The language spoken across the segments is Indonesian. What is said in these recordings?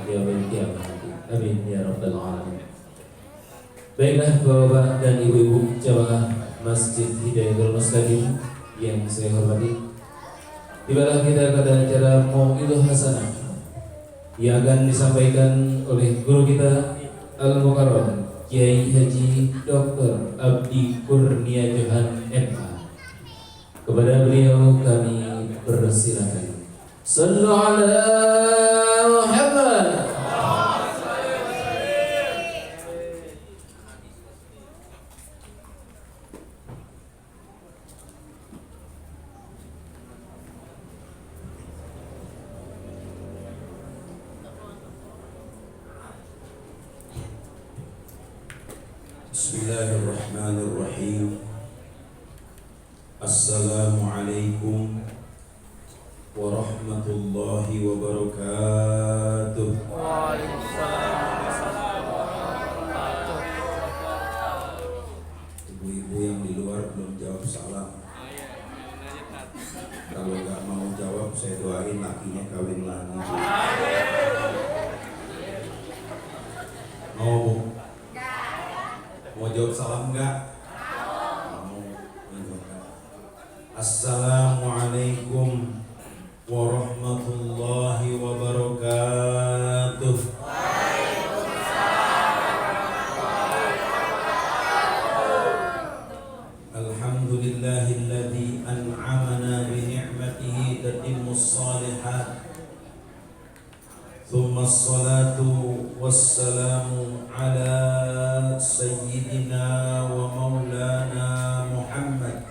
yaumil qiyamah. Amin ya rabbal alamin. Baiklah Bapak dan Ibu-ibu jamaah Masjid Hidayatul Mustaqim yang saya hormati, tibalah kita pada acara Mau'idhah Hasanah yang akan disampaikan oleh guru kita Al-Mukarram Kiai Haji Dr. Abdi Kurnia Johan MA. Kepada beliau kami persilakan. Sallu ala Muhammad. Bismillahirrahmanirrahim. Assalamualaikum warahmatullahi wabarakatuh. Ibu-ibu yang di luar belum jawab salam. Kalau nggak mau jawab, saya doain lakinya kawin lagi. Mau jawab salam enggak? Mau. Assalamualaikum warahmatullahi wabarakatuh. Alhamdulillahilladzi an'amana bi ni'matihi tatimmus shalihat. Thumma assalatu wassalamu ala sayyidina wa maulana Muhammad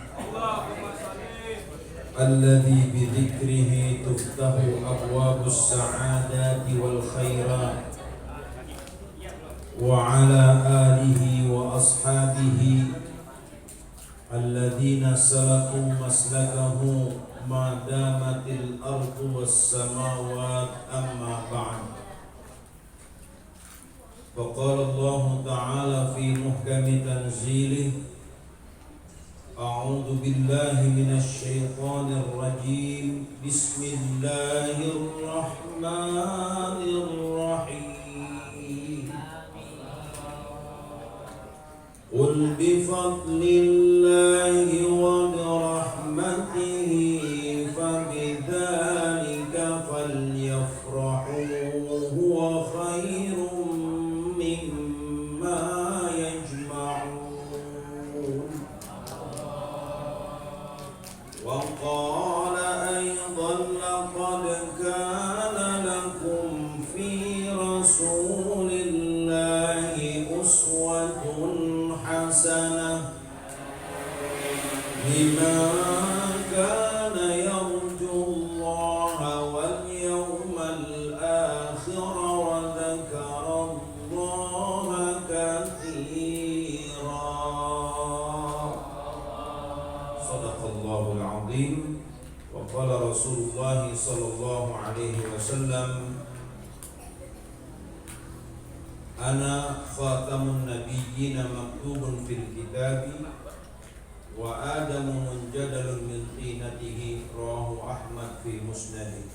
alladhi bidhikrihi tuftahu abwabus sa'adati wal khairat wa ala alihi wa ashabihi alladhina salaku maslakahu ma damatil ardu was samawat amma ba'd. Faqala Allah Ta'ala fi muhkami tanzilih, a'udzu billahi minasy syaithanir rajim. Bismillahirrahmanirrahim. Qul bi fadlillahi wa bi rahmatihi fabidzalika falyafrahu huwa khairum mimma yajma'un. Wa qala aydan laqad kana lakum fi rasulillahi uswatun hasanah liman kana yarju Allaha wal yawmal akhir wa dzakara Allaha katsira. Shadaqallahul azim. Wa qala Rasulullah sallallahu alaihi wasallam, ana khatamun nabiyyin maktubun fil kitabi wa adamu munjadalun min tinatihi, rawahu Ahmad fi musnadih.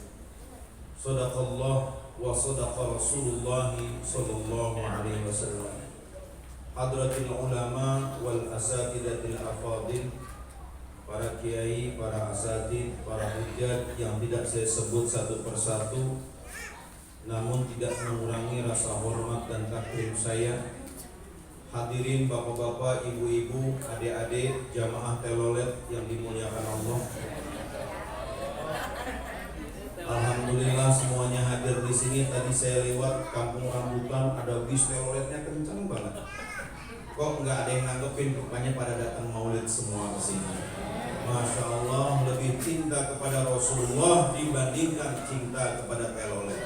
Sadaqallah wa sadaqa Rasulullah sallallahu alaihi wasallam. Hadratil ulama wal asatidatil afadil, para kiai, para asatid, para hujjat yang tidak saya sebut satu persatu, namun tidak mengurangi rasa hormat dan takrim saya. Hadirin bapak-bapak, ibu-ibu, adik-adik, jamaah telolet yang dimuliakan Allah. Alhamdulillah semuanya hadir di sini. Tadi saya lewat Kampung Rambutan, ada bis teloletnya kencang banget. Kok nggak ada yang nanggepin? Rupanya pada datang maulid semua ke sini. Masya Allah, lebih cinta kepada Rasulullah dibandingkan cinta kepada telolet.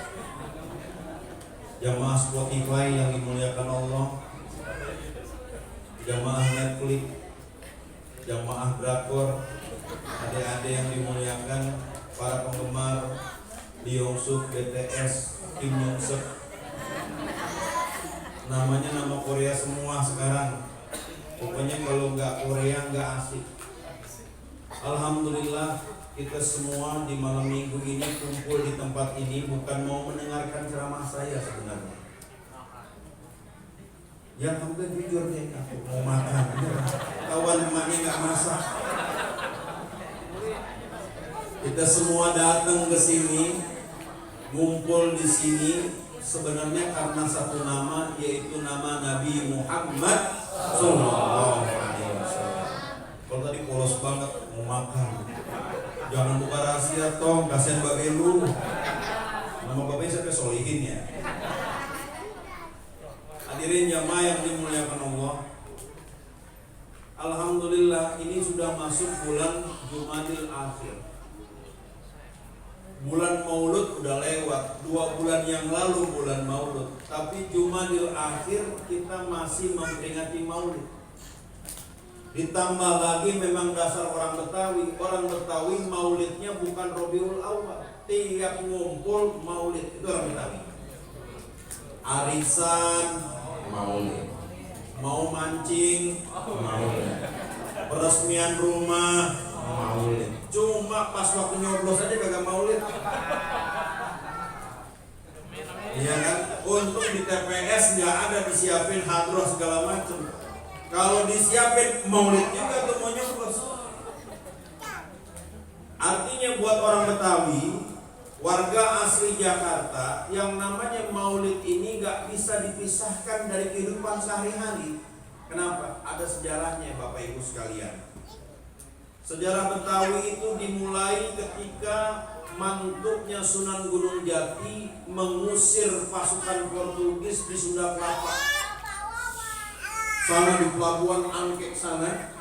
Jamaah Spotify yang dimuliakan Allah, jamaah Netflix, jamaah drakor, adik-adik yang dimuliakan, para penggemar Lee Yong Suk, BTS, Kim Yong Suk, namanya nama Korea semua sekarang. Pokoknya kalau nggak Korea nggak asik. Alhamdulillah kita semua di malam minggu ini kumpul di tempat ini bukan mau mendengarkan ceramah saya sebenarnya. Yang kamu kan jujur deh, aku mau makan. Kawan emaknya nggak masak. Kita semua datang ke sini, ngumpul di sini sebenarnya karena satu nama, yaitu nama Nabi Muhammad Sallallahu Alaihi Wasallam. Kalau tadi polos banget mau makan. Jangan buka rahasia tong, kasihan babe lu. Nama bapaknya siapa? Solihin ya. Hadirin jamaah yang dimuliakan Allah. Alhamdulillah ini sudah masuk bulan Jumadil Akhir. Bulan Maulud udah lewat, 2 bulan yang lalu bulan Maulud. Tapi Jumadil Akhir kita masih memperingati Maulid. Ditambah lagi memang dasar orang Betawi. Orang Betawi maulidnya bukan Rabiul Awal. Tiap ngumpul maulid, itu orang Betawi. Arisan, maulid. Mau mancing, maulid. Peresmian rumah, maulid. Cuma pas waktu nyoblos aja kagak maulid. Iya kan? Untung di TPS nggak ada disiapin hadroh segala macam. Kalau disiapin maulid juga tuh mau nyoblos. Artinya buat orang Betawi, warga asli Jakarta, yang namanya maulid ini gak bisa dipisahkan dari kehidupan sehari-hari. Kenapa? Ada sejarahnya Bapak Ibu sekalian. Sejarah Betawi itu dimulai ketika mantuknya Sunan Gunung Jati mengusir pasukan Portugis di Sunda Kelapa. Sana di pelabuhan Angkek sana,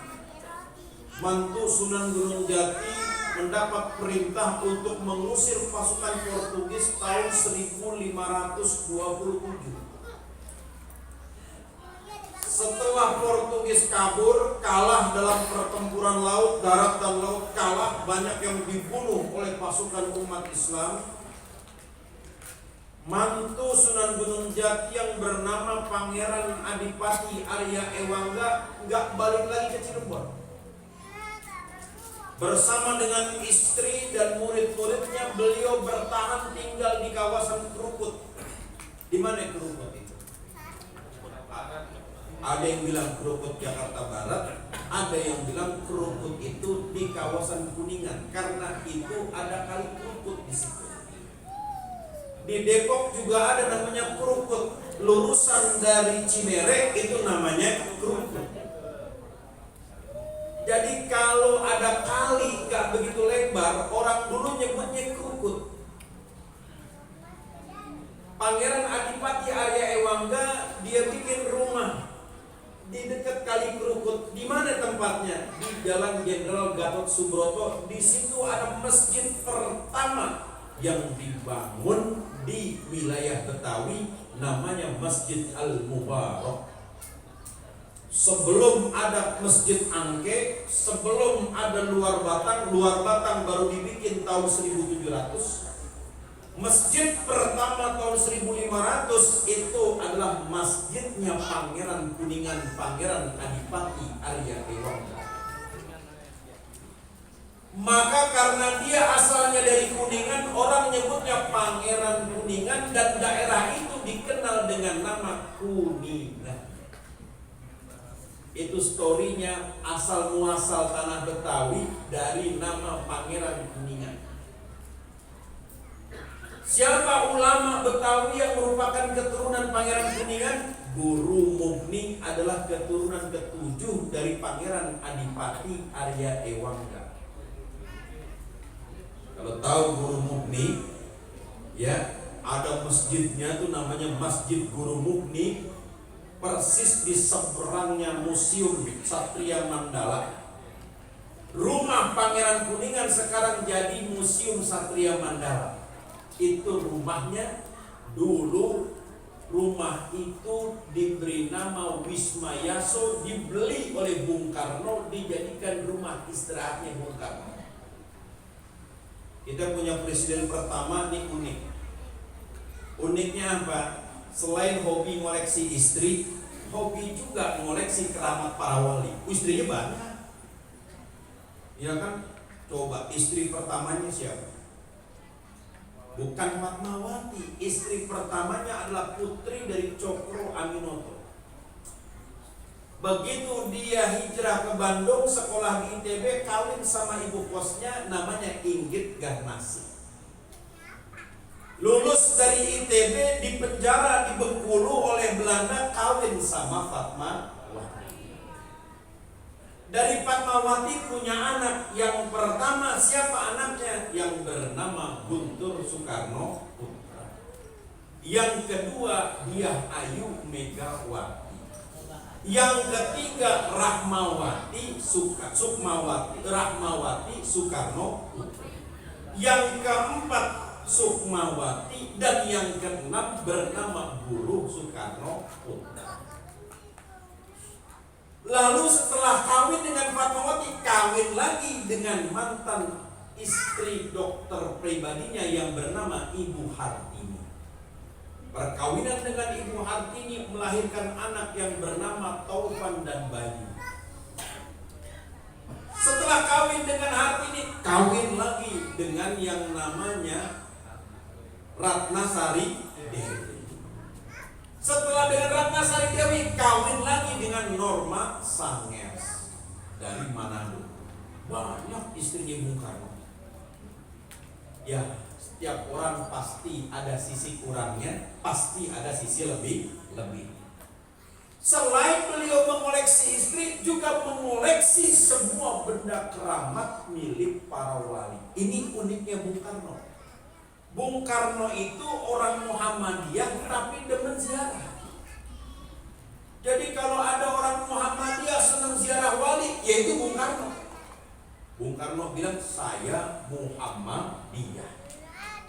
mantu Sunan Gunung Jati mendapat perintah untuk mengusir pasukan Portugis tahun 1527. Setelah Portugis kabur, kalah dalam pertempuran laut, darat dan laut kalah, banyak yang dibunuh oleh pasukan umat Islam. Mantu Sunan Gunung Jati yang bernama Pangeran Adipati Arya Ewangga nggak balik lagi ke Cirebon. Bersama dengan istri dan murid-muridnya, beliau bertahan tinggal di kawasan Krukut. Di mana Krukut itu? Ada yang bilang Krukut Jakarta Barat, ada yang bilang Krukut itu di kawasan Kuningan, karena itu ada kali Krukut di situ. Di Depok juga ada namanya Krukut, lurusan dari Cinere itu namanya Krukut. Jadi kalau ada kali gak begitu lebar, orang dulu nyebutnya Krukut. Pangeran Adipati Arya Ewangga dia bikin rumah di dekat kali Krukut. Di mana tempatnya? Di Jalan Jenderal Gatot Subroto. Di situ ada masjid pertama yang dibangun di wilayah Betawi, namanya Masjid Al-Mubarak. Sebelum ada Masjid Angke, sebelum ada Luar Batang baru dibikin tahun 1700. Masjid pertama tahun 1500 itu adalah masjidnya Pangeran Kuningan, Pangeran Adipati Arya Ewangga. Maka karena dia asalnya dari Kuningan, orang nyebutnya Pangeran Kuningan, dan daerah itu dikenal dengan nama Kuningan. Itu storynya asal muasal tanah Betawi dari nama Pangeran Kuningan. Siapa ulama Betawi yang merupakan keturunan Pangeran Kuningan? Guru Mukni adalah keturunan ke-7 dari Pangeran Adipati Arya Ewangga. Kalau tahu Guru Mukni, ya ada masjidnya tuh namanya Masjid Guru Mukni, persis di seberangnya Museum Satria Mandala. Rumah Pangeran Kuningan sekarang jadi Museum Satria Mandala. Itu rumahnya. Dulu rumah itu diberi nama Wisma Yaso, dibeli oleh Bung Karno, dijadikan rumah istirahatnya Bung Karno. Kita punya presiden pertama nih unik. Uniknya apa? Selain hobi ngoleksi istri, hobi juga ngoleksi keramat para wali. Istrinya banyak, ya kan? Coba istri pertamanya siapa? Bukan Fatmawati. Istri pertamanya adalah putri dari Cokro Aminoto. Begitu dia hijrah ke Bandung, sekolah di ITB, kawin sama ibu kosnya namanya Inggit Garnasi. Lulus dari ITB, dipenjara di Bengkulu oleh Belanda, kawin sama Fatmawati. Dari Fatmawati punya anak. Yang pertama siapa anaknya? Yang bernama Guntur Soekarno Putra. Yang kedua dia Ayu Megawati. Yang ketiga Rahmawati Soekarno Putra. Yang keempat Sukmawati. Dan yang keenam bernama Buruh Soekarno Putra. Lalu setelah kawin dengan Fatmawati, kawin lagi dengan mantan istri dokter pribadinya yang bernama Ibu Hartini. Perkawinan dengan Ibu Hartini melahirkan anak yang bernama Taufan dan Bayu. Setelah kawin dengan Hartini, kawin lagi dengan yang namanya Ratnasari Dewi. Setelah dengan Ratnasari Dewi, kawin lagi dengan Norma Sangers dari Manado. Banyak istrinya Bung Karno. Ya, setiap orang pasti ada sisi kurangnya, pasti ada sisi lebih. Selain beliau mengoleksi istri, juga mengoleksi semua benda keramat milik para wali. Ini uniknya Bung Karno. Bung Karno itu orang Muhammadiyah tapi demen ziarah. Jadi kalau ada orang Muhammadiyah senang ziarah wali, yaitu Bung Karno. Bung Karno bilang, saya Muhammadiyah.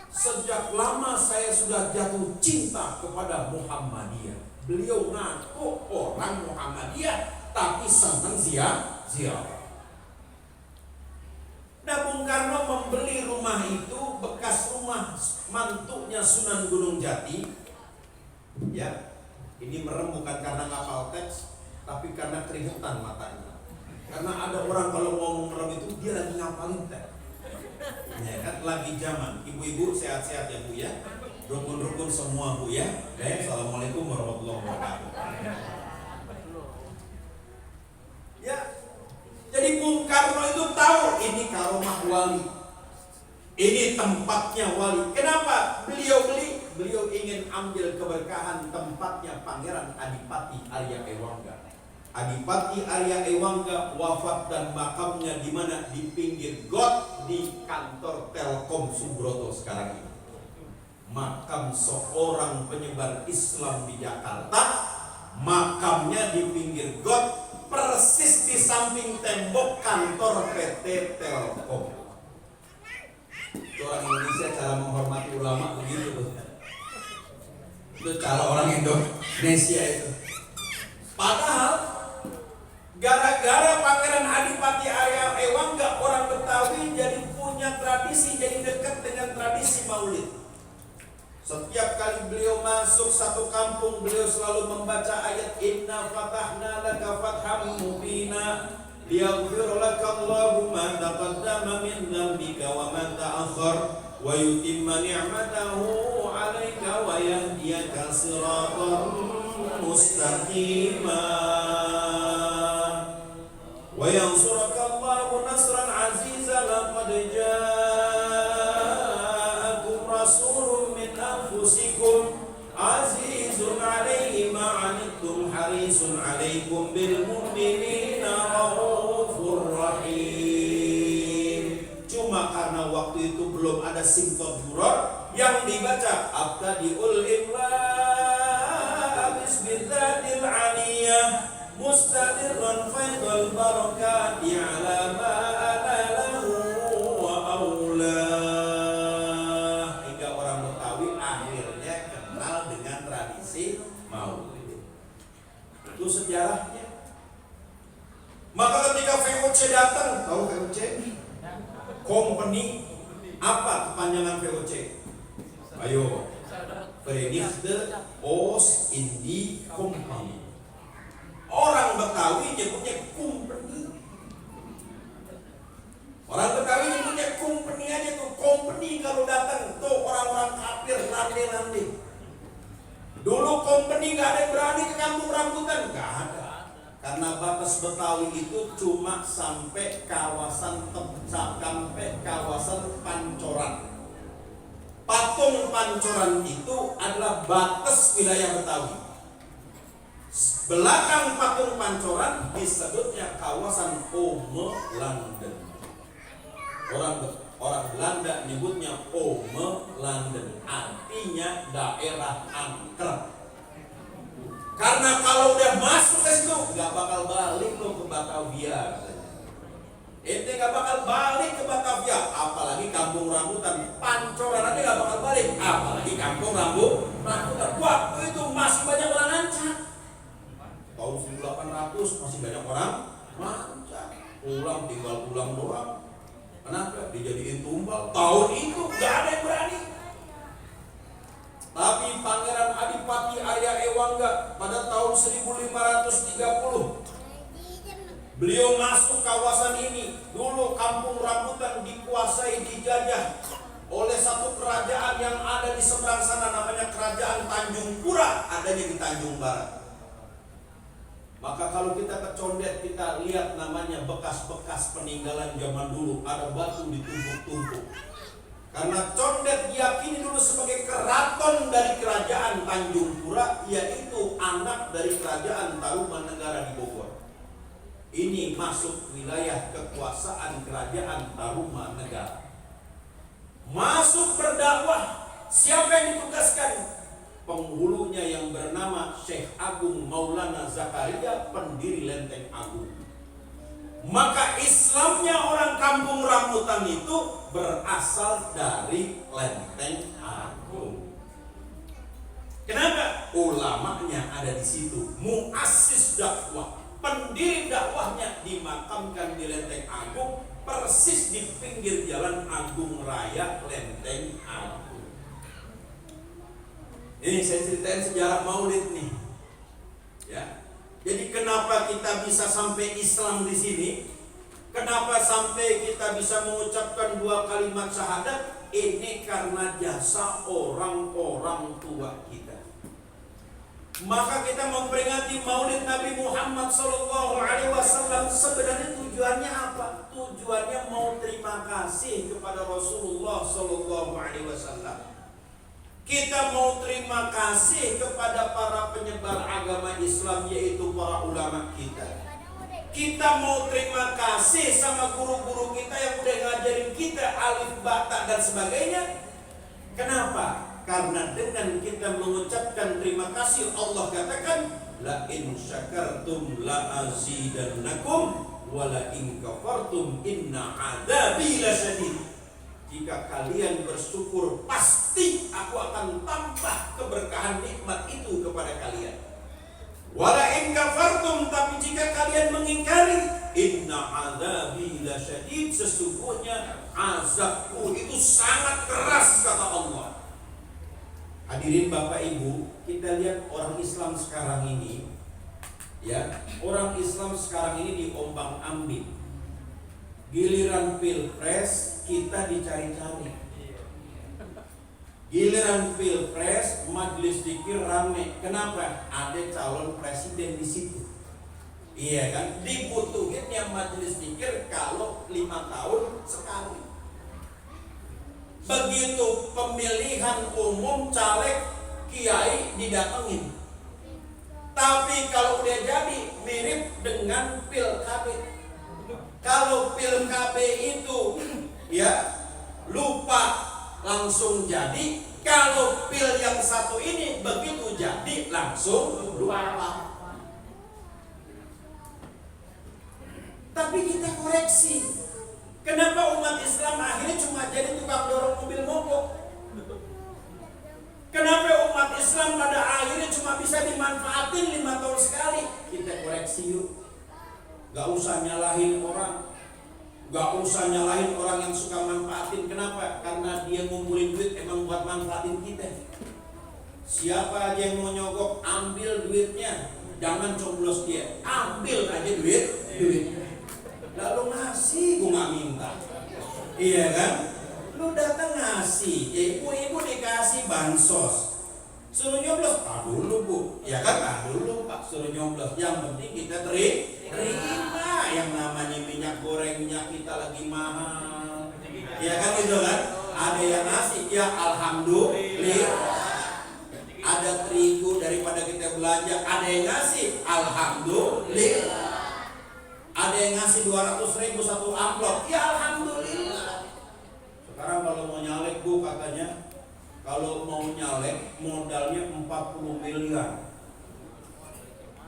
Sejak lama saya sudah jatuh cinta kepada Muhammadiyah. Beliau ngaku orang Muhammadiyah tapi senang ziarah. Nah, Bung Karno membeli rumah itu, bekas rumah mantunya Sunan Gunung Jati. Ya, ini merem bukan karena ngapal teks, tapi karena keringetan matanya. Karena ada orang kalau ngomong merem itu dia lagi ngapalin teks. Ya kan, lagi zaman. Ibu-ibu sehat-sehat ya Bu ya. Rukun-rukun semua Bu ya. Assalamualaikum warahmatullahi wabarakatuh. Ya. Jadi Bung Karno itu tahu ini karomah wali, ini tempatnya wali. Kenapa beliau beli? Beliau ingin ambil keberkahan tempatnya Pangeran Adipati Arya Ewangga. Adipati Arya Ewangga wafat dan makamnya di mana? Di pinggir got di kantor Telkom Subroto sekarang ini. Makam seorang penyebar Islam di Jakarta, makamnya di pinggir got, persis di samping tembok kantor PT Telkom. Orang Indonesia cara menghormati ulama begitu. Itu cara orang Indonesia itu. Padahal gara-gara Pangeran Adipati Arya Ewangga, orang Betawi jadi punya tradisi, jadi dekat dengan tradisi Maulid. Setiap kali beliau masuk satu kampung, beliau selalu membaca ayat Inna fatahna laka fatham mubina liyaghfir laka Allahu ma taqaddama min dhanbika wa ma ta'akhkhar wa yutimma ni'matahu 'alaika wa yahdiyaka siratan mustaqima wa yansuraka Allahu nasran 'azizan laqad ja'akum rasulun min anfusikum azizun 'alaihi ma 'anittum harisun 'alaikum bil mu'minina raufur rahim. Cuma karena waktu itu belum ada simtot duror yang dibaca abtadiul imla bismillahil 'aliyah mustadirran faidul barakati 'ala ma analah wa aula. Hingga orang Betawi akhirnya kenal dengan tradisi Maulid. Itu sejarahnya. Maka ketika VOC datang, tahu VOC? Company apa kepanjangan VOC? Ayo, Verenigde Oost-Indie Company. Orang Betawi nyebutnya company. Orang Betawi nyebutnya company aja tuh. Company kalau datang tuh orang-orang kafir lande-lande. Dulu company gak ada yang berani ke kampung rambutan, gak ada. Karena batas Betawi itu cuma sampai kawasan Pancoran. Patung Pancoran itu adalah batas wilayah Betawi. Belakang patung Pancoran disebutnya kawasan Omelanden. Orang Belanda nyebutnya Omelanden, artinya daerah angker. Karena kalau udah masuk ke situ nggak bakal balik lo ke Batavia. Ente nggak bakal balik ke Batavia, apalagi kampung rambutan. Pancoran aja nggak bakal balik, apalagi kampung rambutan. Waktu itu masih banyak orang ancak. Tahun 1800 masih banyak orang mancak. Tinggal pulang doang. Kenapa? Dijadiin tumbal. Tahun itu gak ada yang berani. Tapi Pangeran Adipati Arya Ewangga pada tahun 1530 beliau masuk kawasan ini. Dulu kampung rambutan dikuasai, dijajah oleh satu kerajaan yang ada di seberang sana, namanya Kerajaan Tanjung Pura, adanya di Tanjung Barat. Maka kalau kita ke Condet, kita lihat namanya bekas-bekas peninggalan zaman dulu, ada batu ditumpuk-tumpuk. Karena Condet diyakini dulu sebagai keraton dari Kerajaan Tanjung Pura, yaitu anak dari Kerajaan Tarumanegara di Bogor. Ini masuk wilayah kekuasaan Kerajaan Tarumanegara. Masuk berdakwah, siapa yang ditugaskan? Penghulunya yang bernama Syekh Agung Maulana Zakaria, pendiri Lenteng Agung. Maka Islamnya orang kampung rambutan itu berasal dari Lenteng Agung. Kenapa? Ulamanya ada di situ. Muassis dakwah, pendiri dakwahnya dimakamkan di Lenteng Agung, persis di pinggir Jalan Agung Raya Lenteng Agung. Ini saya ceritain sejarah Maulid nih, ya. Jadi kenapa kita bisa sampai Islam di sini? Kenapa sampai kita bisa mengucapkan 2 kalimat syahadat? Ini karena jasa orang-orang tua kita. Maka kita memperingati Maulid Nabi Muhammad SAW. Sebenarnya tujuannya apa? Tujuannya mau terima kasih kepada Rasulullah SAW. Kita mau terima kasih kepada para penyebar agama Islam, yaitu para ulama kita. Kita mau terima kasih sama guru-guru kita yang udah ngajarin kita alif, bata dan sebagainya. Kenapa? Karena dengan kita mengucapkan terima kasih, Allah katakan, la in syakartum la azidannakum wa la in kafartum inna adzabi lasyadid. Jika kalian bersyukur, pasti aku akan tambah keberkahan nikmat itu kepada kalian. Wala in kafartum, tapi jika kalian mengingkari, inna adzabi lasyadid, sesungguhnya azabku itu sangat keras, kata Allah. Hadirin Bapak Ibu, kita lihat orang Islam sekarang ini, ya, orang Islam sekarang ini diombang-ambing. Giliran pilpres kita dicari-cari. Giliran pilpres majelis zikir rame. Kenapa? Ada calon presiden di situ. Iya kan? Dibutuhin yang majelis zikir kalau 5 tahun sekali. Begitu pemilihan umum caleg kiai didatengin. Tapi kalau udah jadi mirip dengan pilkada. Kalau pil KB itu ya lupa langsung jadi, kalau pil yang satu ini begitu jadi langsung lupa. Tapi kita koreksi, kenapa umat Islam akhirnya cuma jadi tukang dorong mobil mogok? Kenapa umat Islam pada akhirnya cuma bisa dimanfaatin 5 tahun sekali? Kita koreksi yuk. Gak usah nyalahin orang, gak usah nyalahin orang yang suka manfaatin. Kenapa? Karena dia ngumpulin duit emang buat manfaatin kita. Siapa aja yang mau nyogok, ambil duitnya, jangan coblos dia, ambil aja duitnya. Lalu ngasih, gue gak minta. Iya kan? Lu datang ngasih, ya ibu-ibu dikasih bansos, suruh nyoblos, dulu bu, ya kan, dulu pak, suruh nyoblos. Yang penting kita terima. Yang namanya minyak goreng, minyak kita lagi mahal, ya kan gitu kan? Ada yang ngasih, ya alhamdulillah. Ada terigu daripada kita belanja, ada yang ngasih, alhamdulillah. Ada yang ngasih 200.000 satu amplop, ya alhamdulillah. Sekarang kalau mau nyalek bu, katanya kalau mau nyalek modalnya 40 miliar.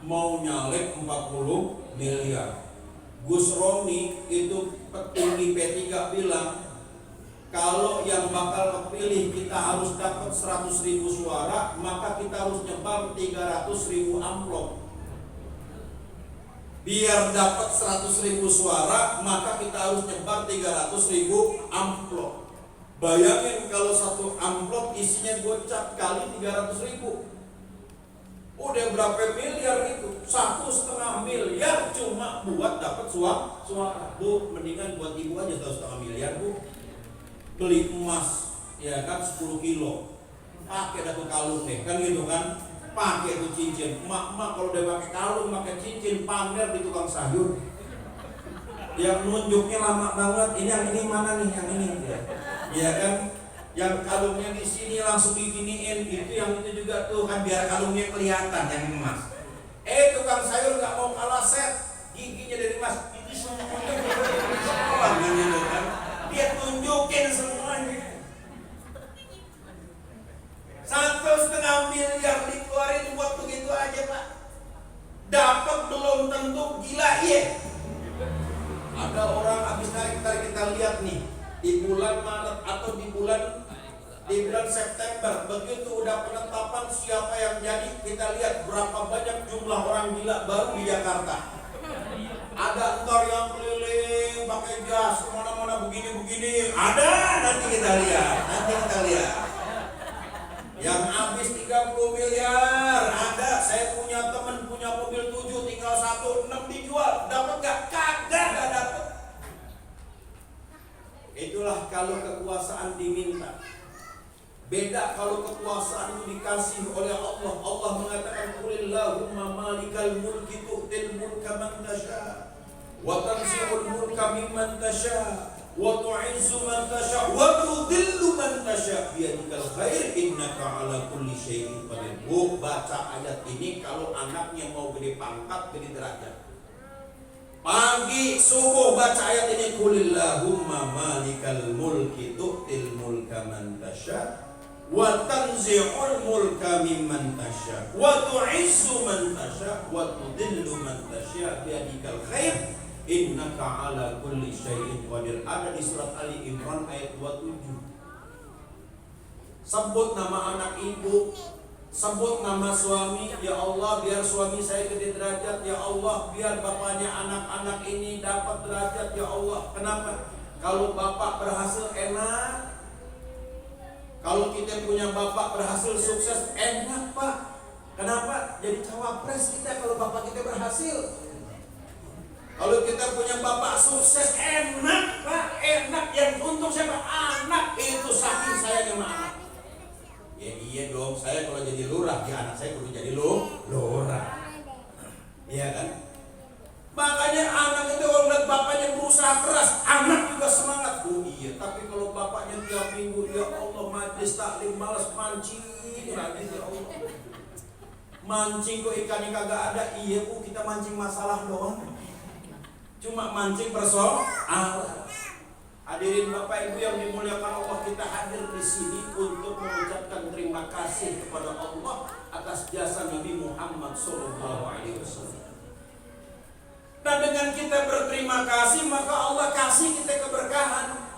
Mau nyalek 40 miliar. Gus Romi itu petinggi P3 bilang, kalau yang bakal kepilih kita harus dapat 100.000 suara, maka kita harus nyebar 300.000 amplop. Biar dapat 100.000 suara, maka kita harus nyebar 300.000 amplop. Bayangin kalau satu amplop isinya gocap kali 300.000. Udah berapa miliar itu? 1,5 miliar cuma buat dapat suara. Bu, mendingan buat ibu aja 1,5 miliar bu. Beli emas, ya kan 10 kilo. Pakai dah tuh kalung deh, kan gitu kan? Pakai tuh cincin. Emak-emak kalau udah pakai kalung, pakai cincin, pamer di tukang sayur. Yang nunjuknya lama banget. Ini yang ini mana nih? Yang ini. Ya kan? Yang kalungnya di sini langsung diginiin. Itu yang itu juga tuh kan biar kalungnya kelihatan yang emas. Tukang sayur nggak mau kalah set. Giginya dari emas. Itu semuanya gitu kan? Dia tunjukin semuanya. 1,5 miliar dikeluarin buat begitu aja pak. Dapat belum tentu, gila iya. Ada orang habis narik kita lihat nih di bulan Maret atau di bulan September, begitu udah penetapan siapa yang jadi, kita lihat berapa banyak jumlah orang gila baru di Jakarta. Ada entar yang keliling pakai jas kemana-mana begini-begini, ada, nanti kita lihat. Yang habis 30 miliar, ada. Saya punya teman punya mobil 7, tinggal 1, 6 dijual, dapat gak? Kagak, gak dapat. Itulah kalau kekuasaan diminta. Beda kalau kekuasaan itu dikasih oleh Allah. Allah mengatakan qulillahumma malikal mulki tu'til mulka man tasha wa tanzi'ul mulka mimman tasha wa tu'izzu man tasha wa tudhillu man tasha biyadikal khair innaka ala kulli syai'in qadir. Baca ayat ini kalau anaknya mau gede pangkat, gede derajat. Pagi subuh baca ayat ini, qulillahumma malikal mulki tu'til mulka man tasha wa tanzi'ul mulka mimman tasha wa tu'izzu man tasha wa tudhillu man tasha biyadikal khair innaka ala kulli syai'in qadir. Ada di surat Ali Imran ayat 27. Sebut nama anak ibu, sebut nama suami, ya Allah biar suami saya gede derajat, ya Allah biar bapaknya anak-anak ini dapat derajat, ya Allah. Kenapa? Kalau bapak berhasil enak, kalau kita punya bapak berhasil sukses enak pak. Kenapa? Jadi cawapres kita kalau bapak kita berhasil. Kalau kita punya bapak sukses enak pak, enak. Yang untung siapa? Anak. Itu saking sayangnya sama anak. Ya iya dong, saya kalau jadi lurah, ya anak saya perlu jadi lurah. Iya kan? Makanya anak itu kalau lihat bapaknya berusaha keras, anak juga semangat. Oh iya, tapi kalau bapaknya tiap minggu, ya Allah majlis taklim malas mancing lagi, ya Allah. Mancing kok ikannya kagak ada. Iya bu, kita mancing masalah doang. Cuma mancing persoalan. Hadirin Bapak Ibu yang dimuliakan Allah, kita hadir di sini untuk mengucapkan terima kasih kepada Allah atas jasa Nabi Muhammad SAW. Dan dengan kita berterima kasih, maka Allah kasih kita keberkahan.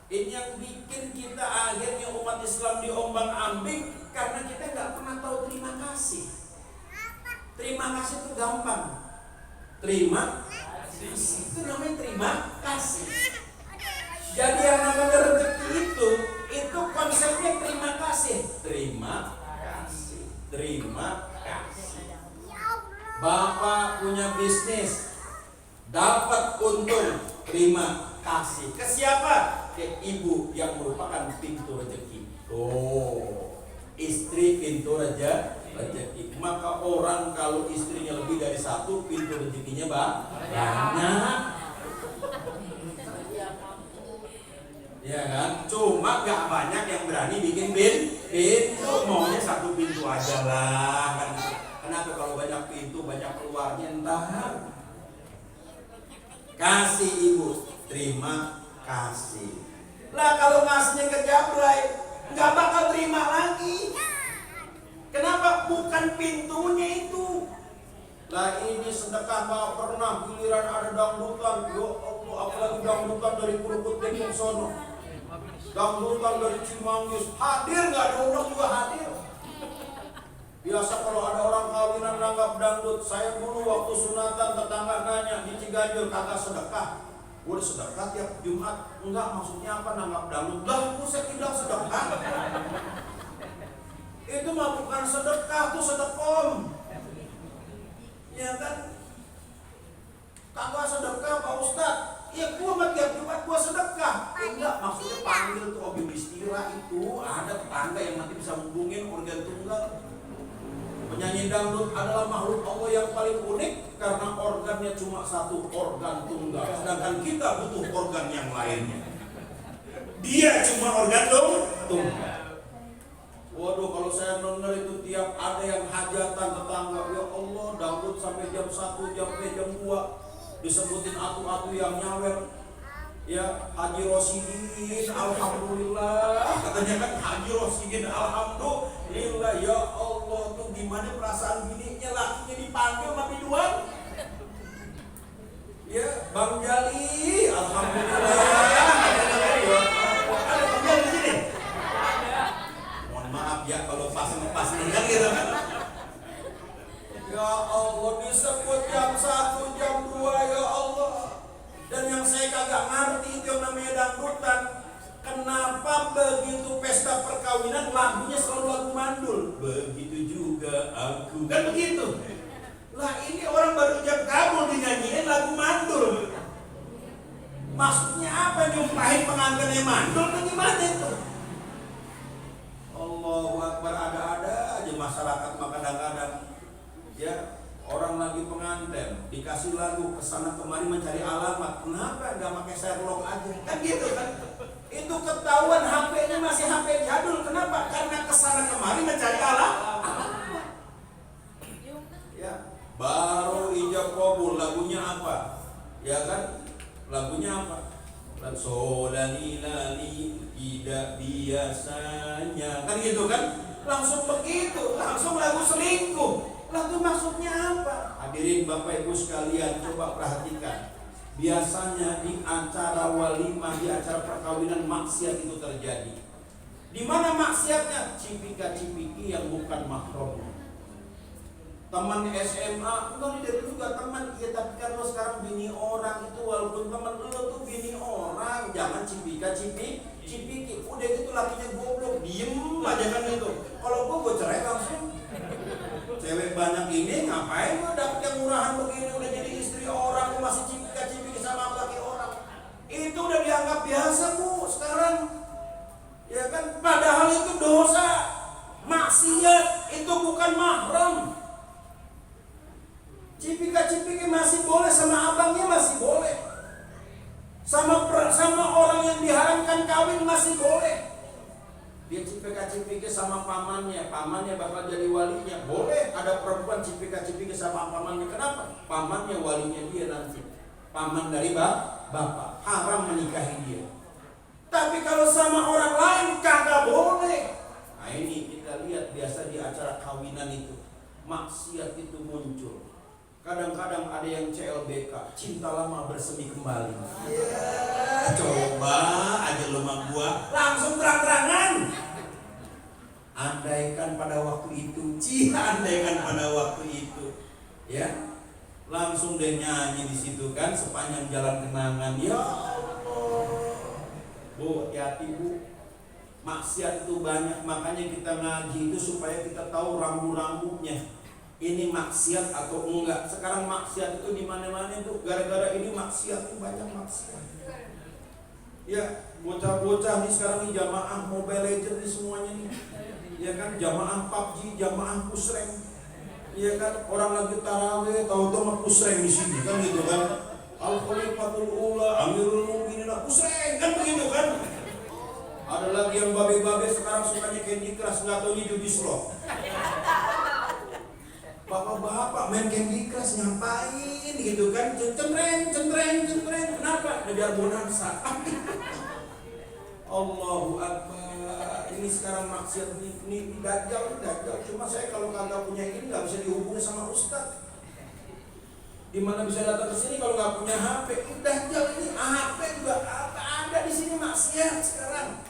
Ini yang bikin kita akhirnya umat Islam diombang-ambing, karena kita nggak pernah tahu terima kasih. Terima kasih itu gampang. Terima kasih itu namanya terima kasih. Jadi yang namanya rezeki itu konsepnya terima kasih. Terima kasih. Terima kasih. Bapak punya bisnis, dapat untung, terima kasih. Ke siapa? ibu yang merupakan pintu rezeki. Oh, istri pintu rezeki. Maka orang kalau istrinya lebih dari satu, pintu rezekinya banyak. Ya kan? Cuma gak banyak yang berani bikin pintu. Maunya satu pintu aja lah kan. Kenapa kalau banyak pintu, banyak keluarnya entar. Kasih ibu, terima kasih. Lah kalau ngasihnya ke Jablay, nggak bakal terima lagi. Kenapa? Bukan pintunya itu. Lah ini sedekah nggak pernah, giliran ada dangdutan. Yo Allah, apalagi dangdutan dari Krukut Depok sono, dangdutan dari Cimanggis, hadir nggak diundang juga hadir. Biasa kalau ada orang kawinan nanggap dangdut, saya dulu waktu sunatan tetangga nanya di Ciganjur, kagak sedekah. Udah sedekah tiap Jumat. Enggak, maksudnya apa nanggap dangdut? Lah, saya bilang sedekah. Itu mah bukan sedekah, itu sedekom. Ya kan? Kagak sedekah Pak Ustad. Ya gua mah tiap Jumat gua sedekah. Enggak, maksudnya panggil tuh obi istirahat itu. Ada tetangga yang nanti bisa menghubungin organ tunggal. Penyanyi dangdut adalah makhluk Allah yang paling unik karena organnya cuma satu, organ tunggal. Sedangkan kita butuh organ yang lainnya. Dia cuma organ tunggal. Waduh, kalau saya nonton itu tiap ada yang hajatan tetangga, ya Allah, dangdut sampai jam 1, jam 2 disebutin atu-atu yang nyawer. Ya, Haji Rosidin, alhamdulillah. Katanya kan Haji Rosidin, alhamdulillah. Ya Allah, tuh gimana perasaan bininya, lakinya dipanggil tapi duluan. Ya, Bang Jali, alhamdulillah. Ada Bang Jali di sini. Mohon maaf ya kalau pas nih kan gitu kan. Ya Allah, disebut jam 1, jam 2, ya Allah. Dan yang saya kagak ngerti itu yang namanya dangdutan. Kenapa begitu pesta perkawinan lagunya selalu lagu mandul? Begitu juga aku. Kan begitu. Lah ini orang baru jam kabul dinyanyiin lagu mandul. Maksudnya apa? Nyumpahin pengantinnya mandul kan gimana itu? Allahu Akbar, ada-ada aja masyarakat mah kadang-kadang. Ya. Orang lagi pengantin, dikasih lagu kesana kemari mencari alamat. Kenapa nggak pakai Sherlock aja? Kan gitu kan? Itu ketahuan HP-nya masih HP jadul. Kenapa? Karena kesana kemari mencari alamat. Ya, baru ijab kabul, lagunya apa? Ya kan? Lagunya apa? Solani lali tidak biasanya. Kan gitu kan? Langsung begitu, langsung lagu selingkuh. Lalu maksudnya apa? Hadirin Bapak Ibu sekalian, coba perhatikan. Biasanya di acara walimah, di acara perkawinan maksiat itu terjadi. Di mana maksiatnya? Cipika-cipiki yang bukan mahramnya. Teman SMA, enggak dari juga teman, ya tapi kan lo sekarang bini orang itu walaupun teman lo tuh bini orang, jangan cipika-cipiki. Udah gitu lakinya goblok, diem aja kan itu. Kalau gue cerai langsung. Cewek banyak ini ngapain lo dapet yang murahan begini, udah jadi istri orang, lo masih cipika-cipiki sama laki orang. Itu udah dianggap biasa bu sekarang. Ya kan, padahal itu dosa, maksiat, itu bukan mahram. Cipika-cipiki masih boleh, sama abangnya masih boleh, sama orang yang diharamkan kawin masih boleh. Dia cipika-cipiki sama pamannya, pamannya bakal jadi walinya. Boleh ada perempuan cipika-cipiki sama pamannya. Kenapa? Pamannya walinya dia nanti. Paman dari bapak, haram menikahi dia. Tapi kalau sama orang lain kagak boleh. Nah ini kita lihat biasa di acara kawinan itu maksiat itu muncul. Kadang-kadang ada yang CLBK, cinta lama bersemi kembali. Ya, coba aja lo sama gua langsung terang-terangan. Andaikan pada waktu itu, andaikan pada waktu itu, ya, langsung deh nyanyi di situ kan sepanjang jalan kenangan. Ya Allah, bu, hati-hati bu, maksiat itu banyak, makanya kita ngaji itu supaya kita tahu rambu-rambunya. Ini maksiat atau enggak. Sekarang maksiat itu di mana-mana itu gara-gara ini maksiat itu banyak maksiat. Ya, Bocah-bocah nih sekarang nih jamaah Mobile Legends nih semuanya nih. Ya kan, jamaah PUBG, jamaah push rank. Ya kan, orang lagi tarawih tahu-tahu mah push rank di sini kan gitu kan. Al-Khalifatul Ula, Amirul Mukminin push rank kan begitu kan. Ada lagi yang babe-babe sekarang sukanya Candy Crush, nggak taunya judi slot. Bapak-bapak main Candy Crush ngapain gitu kan? Centreng. Kenapa? Ngejar bonanza. Allahu Akbar. Ini sekarang maksiat ini dajjal. Cuma saya kalau kagak punya ini nggak bisa dihubungi sama ustaz. Dimana bisa datang ke sini kalau nggak punya HP? Dajjal ini HP juga ada di sini maksiat sekarang.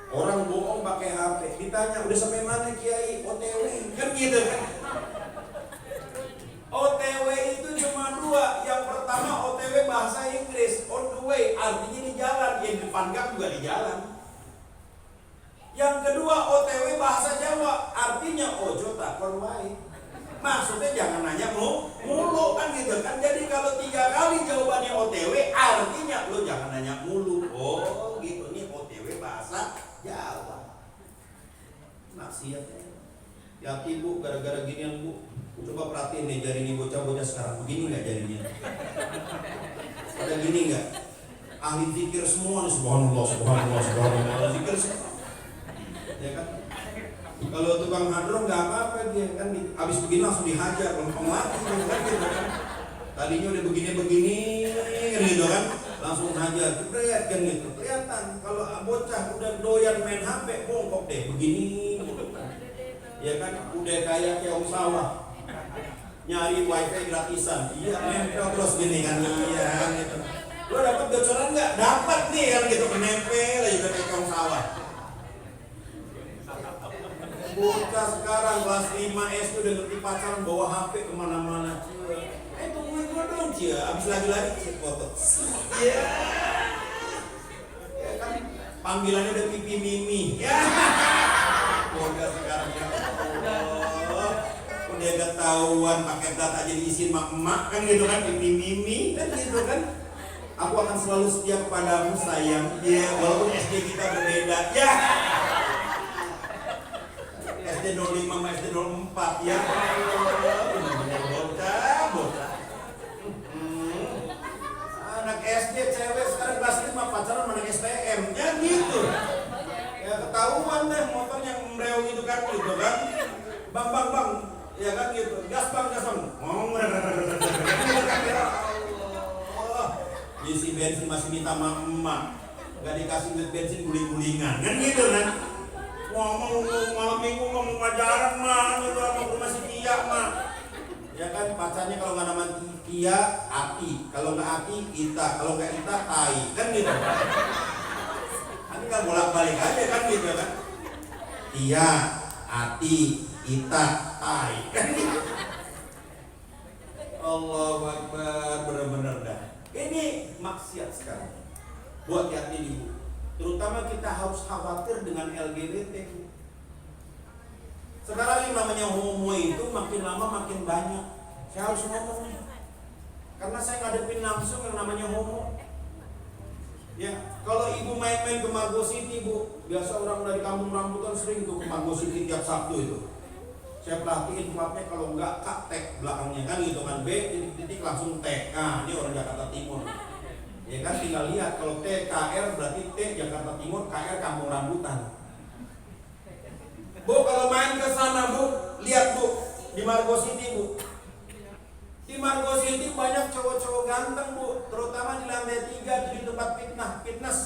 Orang bohong pakai HP, ditanya udah sampai mana Kiai? OTW, kan gitu kan? OTW itu cuma dua. Yang pertama OTW bahasa Inggris, on the way, artinya di jalan. Yang depan gang juga di jalan. Yang kedua OTW bahasa Jawa, artinya ojo takon wae. Maksudnya jangan nanya mulu kan gitu kan. Jadi kalau 3 kali jawabannya OTW, artinya lo jangan nanya mulu. Oh gitu, nih OTW bahasa Jawa. Maksiat. Ya ibu gara-gara ginian bu. Coba perhatiin nih jari ini bocah-bocah sekarang. Begini nggak jarinya? Ada gini nggak? Ahli zikir semua nih, subhanallah. Zikir semua. Ya kan? Kalau tukang hadroh nggak apa-apa dia kan. Abis begini langsung dihajar, lempeng lagi kan gitu kan. Tadinya udah begini gitu kan. Langsung hajar, jebret kan gitu. Kelihatan kalau bocah udah doyan main HP, bongkok deh begini. Ya kan, udah kayak keong sawah. Nyari wifi gratisan, iya nempel terus gini kan, iya gitu. Lo dapat bocoran nggak? Dapat nih kan gitu, nempel aja udah kayak keong sawah. Bocah sekarang kelas 5 SD udah ngerti pacaran, bawa HP kemana-mana. Tungguin gue dong cia, abis lagi-lagi cek foto. Iya. Ya kan, panggilannya udah pipi mimi. Ya. Bocah sekarang ya Allah. Udah ketahuan paket data aja diisiin emak kan gitu kan, pipi mimi kan gitu kan. Aku akan selalu setia kepadamu sayang. Ya, walaupun SD kita berbeda. Ya. SD 05 sama SD 04 ya. Benar-benar bocah. Anak SD cewek sekarang kelas 5 pacaran sama anak STM. Ya gitu. Ya ketahuan deh motor yang mreo gitu kan. Bang. Ya kan gitu. Gas bang. Ngomong. Isi bensin masih minta sama emak. Gak dikasih duit bensin guling-gulingan. Kan gitu kan. Ngomong malam minggu ngomong pacaran mah gitu sama rumah si Tia mah. Ya kan pacarnya kalau nggak nama Tia Ati, kalau nggak Ati Ita, kalau nggak Ita Tai kan gitu. Nanti kan bolak-balik aja kan gitu kan. Tia Ati Ita Tai kan gitu. Allahu Akbar, benar-benar dah. Ini maksiat sekarang. Buat hati ibu. Terutama kita harus khawatir dengan LGBT. Sekarang yang namanya homo itu makin lama makin banyak. Saya harus ngomong nih. Karena saya ngadepin langsung yang namanya homo. Ya, kalau ibu main-main ke Margo City, Bu. Biasa orang dari kampung rambutan sering tuh ke Margo City tiap Sabtu itu. Saya perhatiin tempatnya kalau enggak tek belakangnya kan gitu kan, B titik langsung T. Nah, ini orang Jakarta Timur. Ya kan tinggal lihat kalau TKR berarti T Jakarta Timur, KR Kampung Rambutan. Bu kalau main ke sana Bu, lihat Bu di Margo City Bu. Di Margo City banyak cowok-cowok ganteng Bu, terutama di lantai 3 itu di tempat fitness.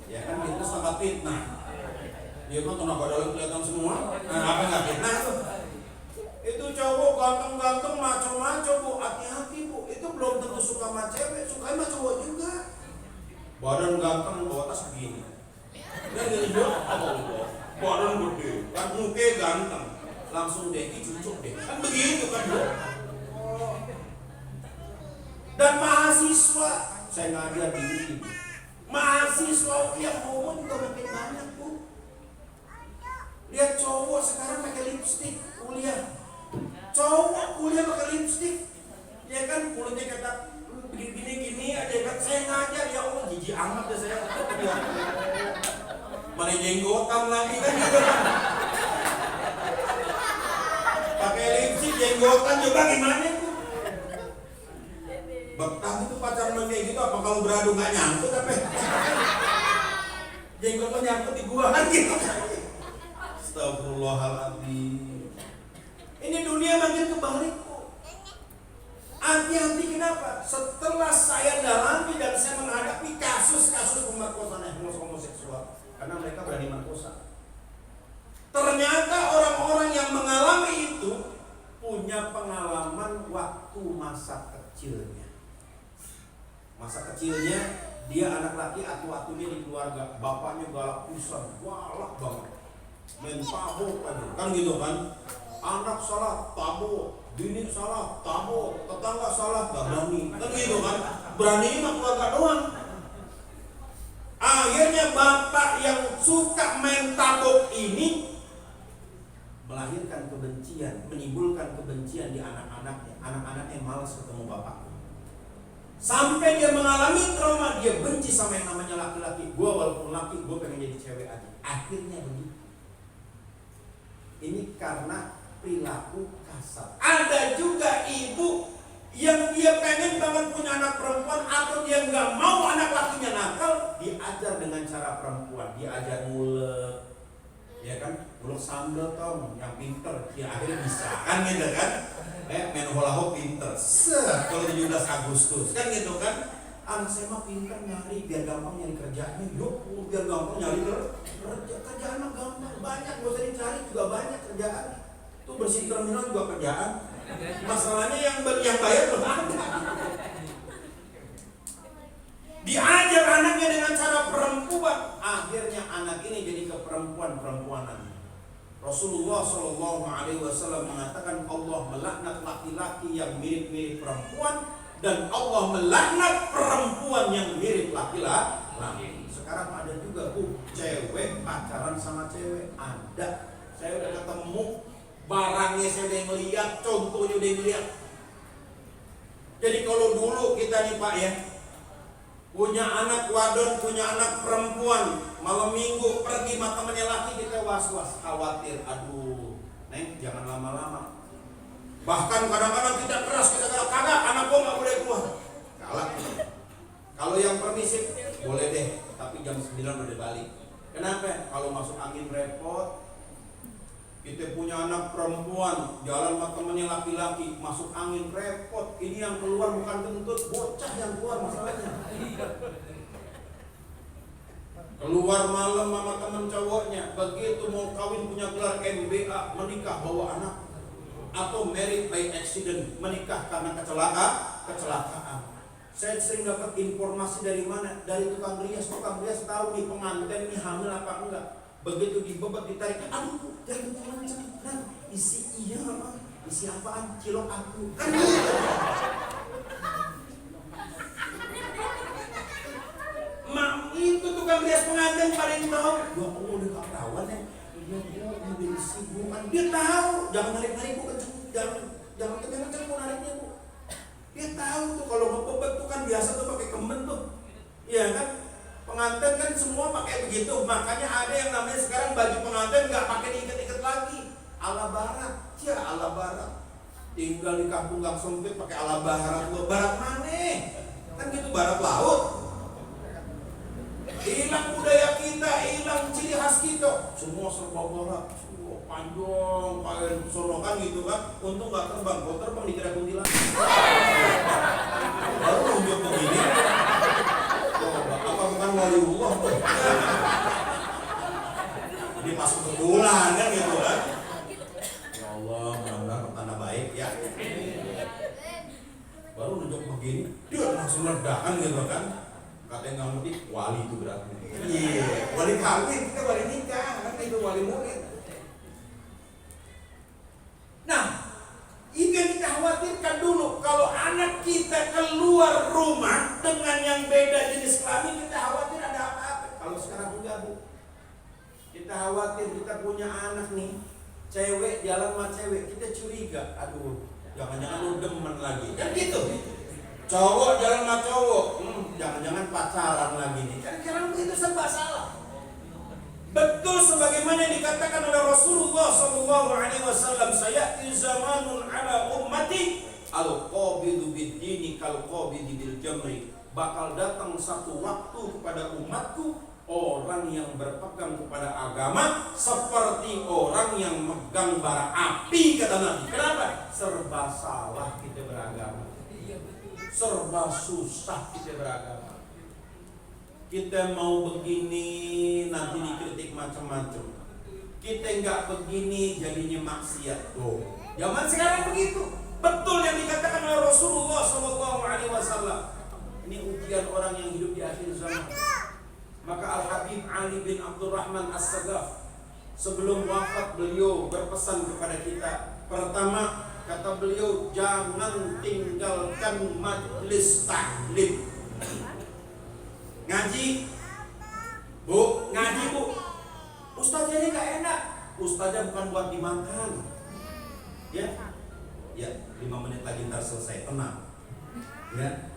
Ya kan fitness tempat fitnah. Dia kan tenaga dalam kelihatan semua. Nah, apa nggak fitnah tuh? Itu cowok ganteng-ganteng maco-maco Bu, hati-hati Bu. Itu belum tentu suka sama cewek, suka sama cowok juga. Badan ganteng bawa tas begini. Dan gitu badan gede, kan muka ganteng. Langsung deh cucuk deh. Kan begitu kan Bu. Dan mahasiswa, saya ngajar di UI. Mahasiswa yang homo juga makin banyak Bu. Lihat cowok sekarang pakai lipstik kuliah. Cowok kuliah pakai lipstik. Ya kan mulutnya kata gini aja kan, saya ngajar ya Allah jijik amat. jenggotan coba gimana itu? Betah itu pacaran kayak gitu apa kalau beradu nggak nyangkut apa? Jenggotnya nyangkut di gua kan gitu. Astagfirullahaladzim. Ini dunia makin kebalik kok. Hati-hati kenapa? Setelah saya dalami dan saya menghadapi kasus-kasus pemerkosaan homoseksual, karena mereka berani merkosa. Ternyata orang-orang yang mengalami itu punya pengalaman waktu masa kecilnya. Masa kecilnya dia anak laki atu-atunya di keluarga, bapaknya galak pisan, galak banget, main tabok aja, kan gitu kan? Anak salah tabok, bini salah tabok, tetangga salah gak berani, kan gitu kan? Berani mah keluarga doang. Akhirnya bapak yang suka main tabok ini melahirkan kebencian, menimbulkan kebencian di anak-anaknya. Anak-anaknya malas ketemu bapak. Sampai dia mengalami trauma, dia benci sama yang namanya laki-laki. Gua walaupun laki, gua pengen jadi cewek aja. Akhirnya begitu. Ini karena perilaku kasar. Ada juga ibu yang dia pengen banget punya anak perempuan atau dia nggak mau anak lakinya nakal, diajar dengan cara perempuan, diajar ngulek, ya kan, ngulek sambal tong, yang pinter, ya akhirnya bisa, kan gitu kan, main hula hoop pinter, kalau 17 Agustus, kan gitu kan, anak saya mah pinter nyari, biar gampang nyari kerjanya, yuk, biar gampang nyari kerjaan mah gampang, banyak, gak usah dicari juga banyak kerjaan. Tuh bersih terminal juga kerjaan. Masalahnya yang bayar belum ada. Diajar anaknya dengan cara perempuan, akhirnya anak ini jadi keperempuanan. Rasulullah Shallallahu Alaihi Wasallam mengatakan Allah melaknat laki-laki yang mirip-mirip perempuan dan Allah melaknat perempuan yang mirip laki-laki. Sekarang ada juga cewek pacaran sama cewek, ada. Saya udah ketemu. Barangnya saya udah ngeliat, contohnya udah ngeliat. Jadi kalau dulu kita nih Pak ya, punya anak wadon, punya anak perempuan, malam minggu pergi sama temannya laki, kita was-was, khawatir. Aduh, Neng jangan lama-lama. Bahkan kadang-kadang kita keras, kita kagak, anak gua gak boleh keluar. Galak. Kalau yang permisif, boleh deh, tapi jam 9 udah balik. Kenapa? Kalau masuk angin repot. Kita punya anak perempuan, jalan sama temennya laki-laki, masuk angin repot. Ini yang keluar bukan kentut, bocah yang keluar masalahnya. Keluar malam sama temen cowoknya, begitu mau kawin punya gelar MBA, menikah bawa anak. Atau married by accident, menikah karena kecelakaan. Saya sering dapat informasi dari mana? Dari tukang rias tahu nih pengantin ini hamil apa enggak. Begitu dibebek ditarik, aduh jangan macam isi iya isi apaan, cilok aku kan mak itu tukang rias pengantin paling tahu. Ya Allah udah kawan ya, dia mobil isi bukan, dia tahu jangan narik bu kenceng, jangan kenceng bu nariknya bu. Dia tahu tuh kalau ngebebek tuh kan biasa tuh pakai kemen tuh, iya kan. Pengantin kan semua pakai begitu, makanya ada yang namanya sekarang baju pengantin nggak pakai diikat-ikat lagi, ala barat, ya ala barat. Tinggal di kampung gang sempit pakai ala barat, barat mana? Kan gitu barat laut. Hilang budaya kita, hilang ciri khas kita, semua serba barat, semua panjang, kain sorokan gitu kan. Untung nggak terbang, kalau terbang dikira kuntilanak. Baru nunjuk begini. Bukan waliullah tuh. Ini masuk ke bulan kan gitu kan. Ya Allah, mudah-mudahan pertanda baik ya. Baru nunjuk begini, dia langsung ledakan gitu kan. Katanya nggak ngerti, wali itu berarti. Iya, wali kawin, kita wali nikah, kan itu wali murid. Nah, itu yang kita khawatirkan dulu. Kalau anak kita keluar rumah dengan yang beda jenis kelamin, kita khawatir ada apa-apa. Kalau sekarang enggak bu, kita khawatir kita punya anak nih, cewek jalan sama cewek, kita curiga. Aduh, jangan-jangan lu demen lagi, kan gitu. Cowok jalan sama cowok, jangan-jangan pacaran lagi nih. Kan sekarang itu serba salah. Betul sebagaimana yang dikatakan oleh Rasulullah SAW, sayati zamanun ala bakal datang satu waktu kepada umatku, orang yang berpegang kepada agama seperti orang yang megang bara api, kata Nabi. Kenapa? Serba salah kita beragama, serba susah kita beragama. Kita mau begini nanti dikritik macam-macam. Kita nggak begini jadinya maksiat. Tuh, zaman sekarang begitu. Betul yang dikatakan oleh Rasulullah SAW. Ini ujian orang yang hidup di akhir zaman. Maka Al-Habib Ali bin Abdurrahman As-Sagaf, sebelum wafat beliau berpesan kepada kita. Pertama, kata beliau, jangan tinggalkan majlis taklim. Ngaji, Bu, ngaji Bu. Ustaznya ini gak enak. Ustaznya bukan buat dimakan. Ya, 5 menit lagi ntar selesai, tenang. Ya,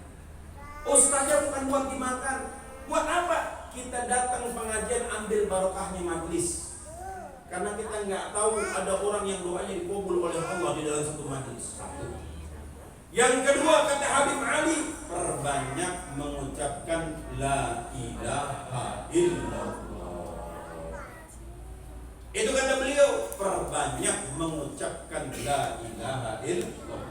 ustaznya bukan buat dimakan. Buat apa? Kita datang pengajian ambil barokahnya majlis. Karena kita nggak tahu ada orang yang doanya dikabul oleh Allah di dalam satu majlis. Yang kedua, kata Habib Ali, perbanyak mengucapkan la ilaha illallah. Itu kata beliau, perbanyak mengucapkan la ilaha illallah.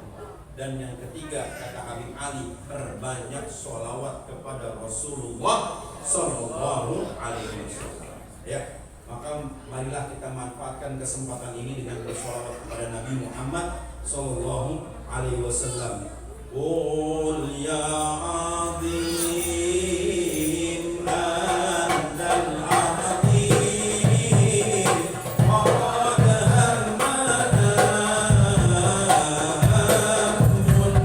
Dan yang ketiga, kata Habib Ali, perbanyak sholawat kepada Rasulullah Sallallahu Alaihi Wasallam. Ya, maka marilah kita manfaatkan kesempatan ini dengan bersholawat kepada Nabi Muhammad Sallallahu Alaihi Wasallam. Qul ya azim antal azim qad hamana amrun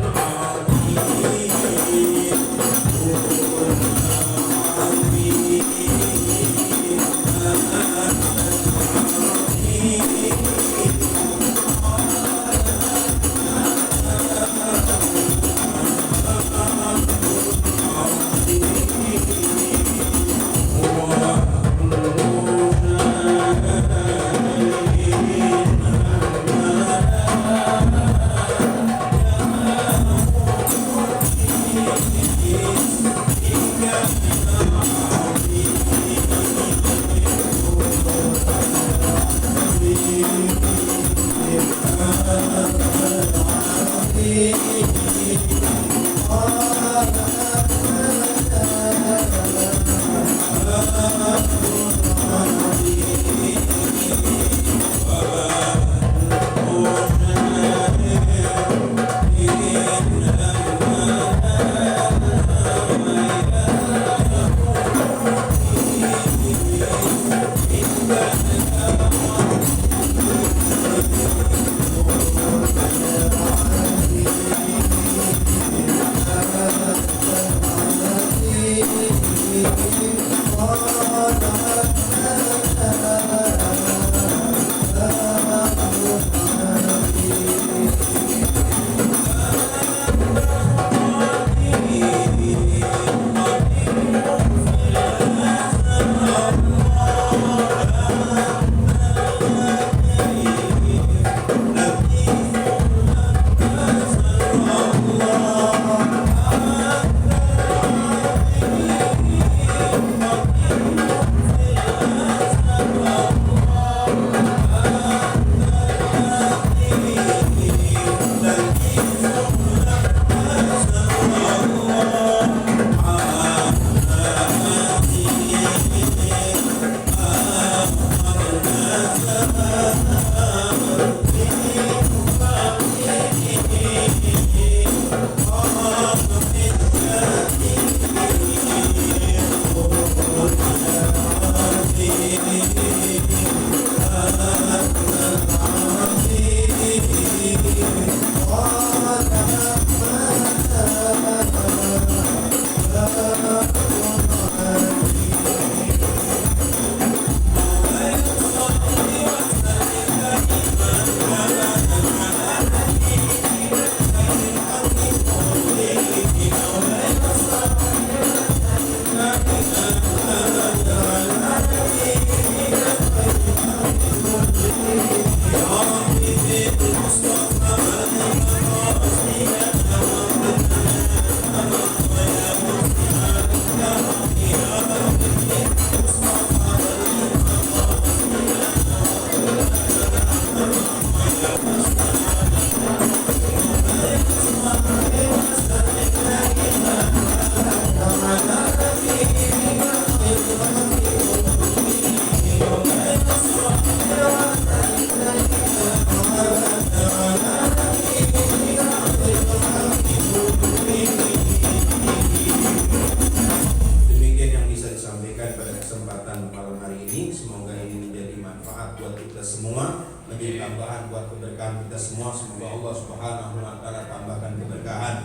pernikahan kita semua. Semoga Allah Subhanahu wa taala tambahkan keberkahan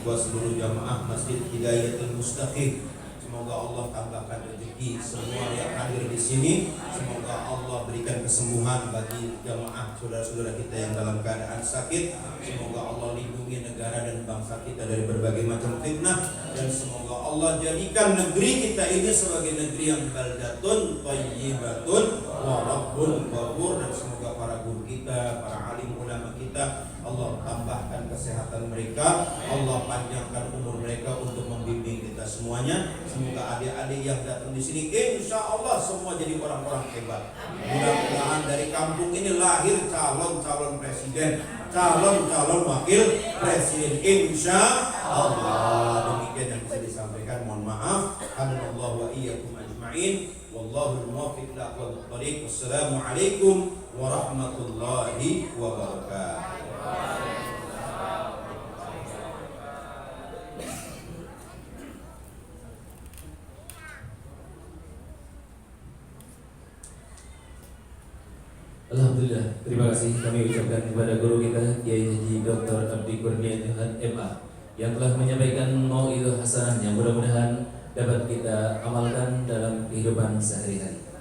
buat seluruh jamaah Masjid Hidayatul Mustaqim. Semoga Allah tambahkan rezeki semua yang hadir di sini. Semoga Allah berikan kesembuhan bagi jamaah saudara-saudara kita yang dalam keadaan sakit. Semoga Allah lindungi negara dan bangsa kita dari berbagai macam fitnah, dan semoga Allah jadikan negeri kita ini sebagai negeri yang baldatun thayyibatun wa rabbun ghafur. Dan semoga para guru kita, para alim ulama kita, Allah tambahkan kesehatan mereka, Allah panjangkan umur mereka untuk membimbing kita semuanya. Semoga adik-adik yang datang di sini insya Allah semua jadi orang-orang hebat. Mudah-mudahan dari kampung ini lahir calon-calon presiden, calon-calon wakil presiden, insya Allah. Demikian yang bisa disampaikan. Mohon maaf. Hadanallahu wa iyyakum ajma'in. Wallahul muwaffiq ila aqwamit thoriq. Wassalamualaikum warahmatullahi wabarakatuh. Alhamdulillah, terima kasih kami ucapkan kepada guru kita Kiai Haji Dr. Abdi Kurnia MA yang telah menyampaikan mau'izah hasanah yang mudah-mudahan dapat kita amalkan dalam kehidupan sehari-hari.